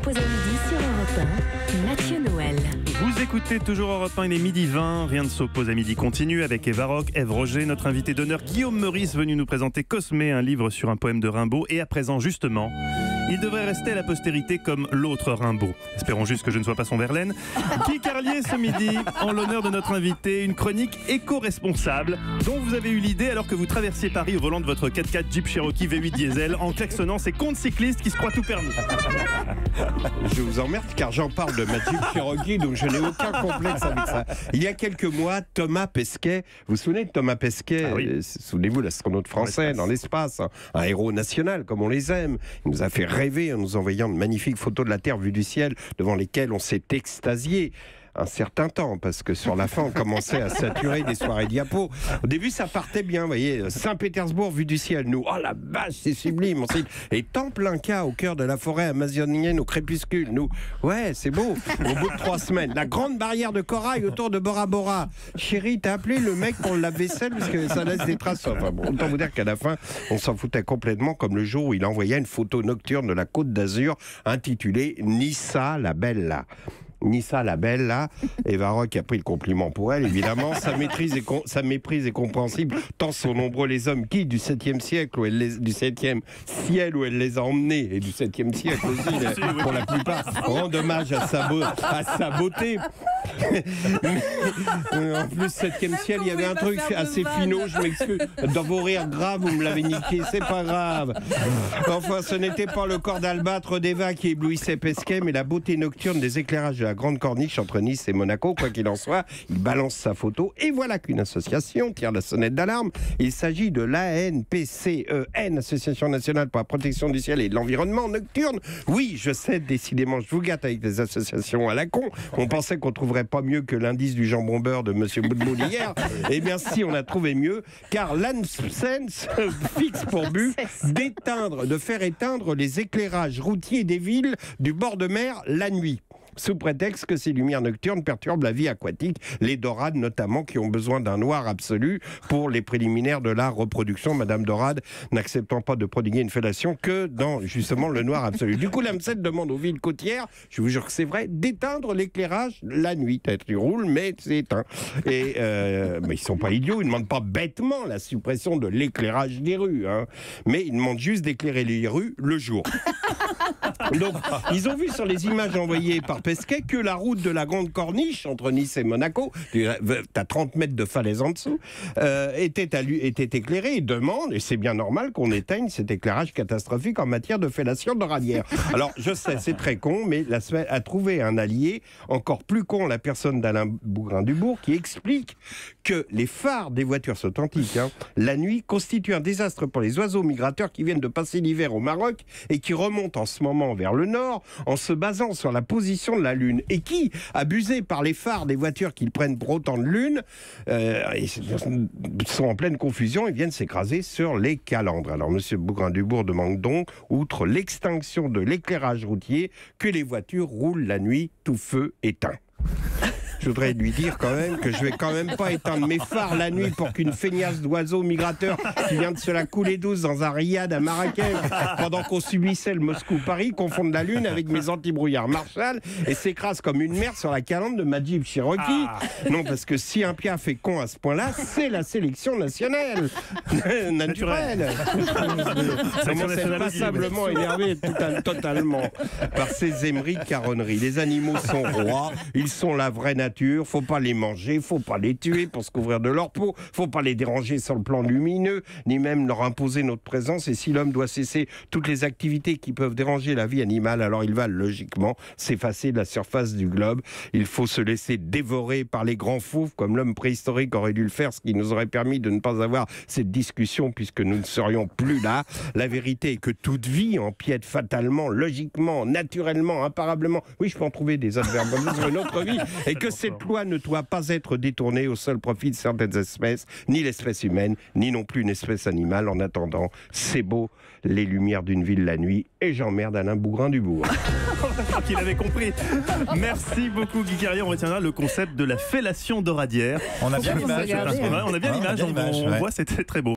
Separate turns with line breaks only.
s'oppose à midi sur Europe 1, Mathieu Noël.
Vous écoutez toujours Europe 1, il est midi 20. Rien ne s'oppose à midi continue avec Eva Rock, Ève Roger, notre invité d'honneur Guillaume Meurice venu nous présenter Cosmé, un livre sur un poème de Rimbaud. Et à présent, justement, il devrait rester à la postérité comme l'autre Rimbaud. Espérons juste que je ne sois pas son Verlaine. Guy Carlier ce midi, en l'honneur de notre invité, une chronique éco-responsable dont vous avez eu l'idée alors que vous traversiez Paris au volant de votre 4x4 Jeep Cherokee V8 diesel en klaxonnant ces comptes cyclistes qui se croient tout permis.
Je vous emmerde car j'en parle de ma Jeep Cherokee, donc je n'ai aucun complexe avec ça. Il y a quelques mois, Thomas Pesquet, vous vous souvenez de Thomas Pesquet? Souvenez-vous, l'astronaute français dans l'espace, un héros national comme on les aime. Il nous a fait rêver en nous envoyant de magnifiques photos de la Terre vue du ciel devant lesquelles on s'est extasié un certain temps, parce que sur la fin, on commençait à saturer des soirées diapos. Au début, ça partait bien, vous voyez, Saint-Pétersbourg, vue du ciel, nous, oh la vache, c'est sublime. Et Templinka, au cœur de la forêt amazonienne, au crépuscule, nous, ouais, c'est beau. Au bout de 3 semaines, la grande barrière de corail autour de Bora Bora. Chérie, t'as appelé le mec pour le lave-vaisselle, parce que ça laisse des traces. Enfin bon, autant vous dire qu'à la fin, on s'en foutait complètement, comme le jour où il envoyait une photo nocturne de la Côte d'Azur, intitulée Nissa la Bella. Nissa la belle, là, Eva Rock a pris le compliment pour elle, évidemment. Sa méprise est compréhensible, tant sont nombreux les hommes qui, du 7e siècle, du 7e ciel où elle les a emmenés, et du 7e siècle aussi, pour la plupart, rendent hommage à sa beauté. En plus, 7e ciel, il y avait un truc assez finot, je m'excuse. Dans vos rires graves, vous me l'avez niqué, c'est pas grave. Enfin, ce n'était pas le corps d'albâtre d'Eva qui éblouissait Pesquet, mais la beauté nocturne des éclairages de la grande corniche entre Nice et Monaco. Quoi qu'il en soit, il balance sa photo et voilà qu'une association tire la sonnette d'alarme. Il s'agit de l'ANPCEN, Association nationale pour la protection du ciel et de l'environnement nocturne. Oui, je sais, décidément, je vous gâte avec des associations à la con. On pensait qu'on trouverait pas mieux que l'indice du jambon beurre de Monsieur Boudboul hier. Eh bien si, on a trouvé mieux, car l'ANPCEN fixe pour but de faire éteindre les éclairages routiers des villes du bord de mer la nuit, sous prétexte que ces lumières nocturnes perturbent la vie aquatique, les dorades notamment, qui ont besoin d'un noir absolu pour les préliminaires de la reproduction, Madame Dorade n'acceptant pas de prodiguer une fellation que dans justement le noir absolu. Du coup, l'ANPCEN demande aux villes côtières, je vous jure que c'est vrai, d'éteindre l'éclairage la nuit. Peut-être ils roulent, mais c'est éteint. Et mais ils sont pas idiots, ils ne demandent pas bêtement la suppression de l'éclairage des rues, hein, mais ils demandent juste d'éclairer les rues le jour. Donc, ils ont vu sur les images envoyées par Pesquet que la route de la Grande Corniche entre Nice et Monaco, t'as 30 mètres de falaise en dessous, était éclairée et demande, et c'est bien normal qu'on éteigne cet éclairage catastrophique en matière de fellation de radiaire. Alors, je sais, c'est très con, mais la semaine a trouvé un allié encore plus con, la personne d'Alain Bougrain-Dubourg, qui explique que les phares des voitures sont authentiques, hein, la nuit constituent un désastre pour les oiseaux migrateurs qui viennent de passer l'hiver au Maroc et qui remontent en ce moment vers le nord en se basant sur la position de la Lune, et qui, abusés par les phares des voitures qu'ils prennent pour autant de lune, sont en pleine confusion et viennent s'écraser sur les calandres. Alors M. Bougrain-Dubourg demande donc, outre l'extinction de l'éclairage routier, que les voitures roulent la nuit tout feu éteint. Je voudrais lui dire quand même que je vais quand même pas éteindre mes phares la nuit pour qu'une feignasse d'oiseau migrateur qui vient de se la couler douce dans un riad à Marrakech pendant qu'on subissait le Moscou-Paris confonde la lune avec mes anti-brouillards Marshall et s'écrase comme une merde sur la calandre de ma Jeep Cherokee. Non, parce que si un piaf est con à ce point-là, c'est la sélection nationale naturelle. Ça commence à être passablement énervé totalement par ces êmeries de caronneries. Les animaux sont rois, ils sont la vraie nature. Faut pas les manger, faut pas les tuer pour se couvrir de leur peau, faut pas les déranger sur le plan lumineux, ni même leur imposer notre présence. Et si l'homme doit cesser toutes les activités qui peuvent déranger la vie animale, alors il va logiquement s'effacer de la surface du globe. Il faut se laisser dévorer par les grands fauves, comme l'homme préhistorique aurait dû le faire, ce qui nous aurait permis de ne pas avoir cette discussion puisque nous ne serions plus là. La vérité est que toute vie empiète fatalement, logiquement, naturellement, imparablement. Oui, je peux en trouver des adverbes sur une autre vie, et que cette loi ne doit pas être détournée au seul profit de certaines espèces, ni l'espèce humaine, ni non plus une espèce animale. En attendant, c'est beau, les lumières d'une ville la nuit, et j'emmerde Alain Bougrain-Dubourg.
Qu'il avait compris. Merci beaucoup Guy Carlier. On retiendra le concept de la fellation doradière.
On a bien l'image.
On a bien l'image, on voit, c'était très beau.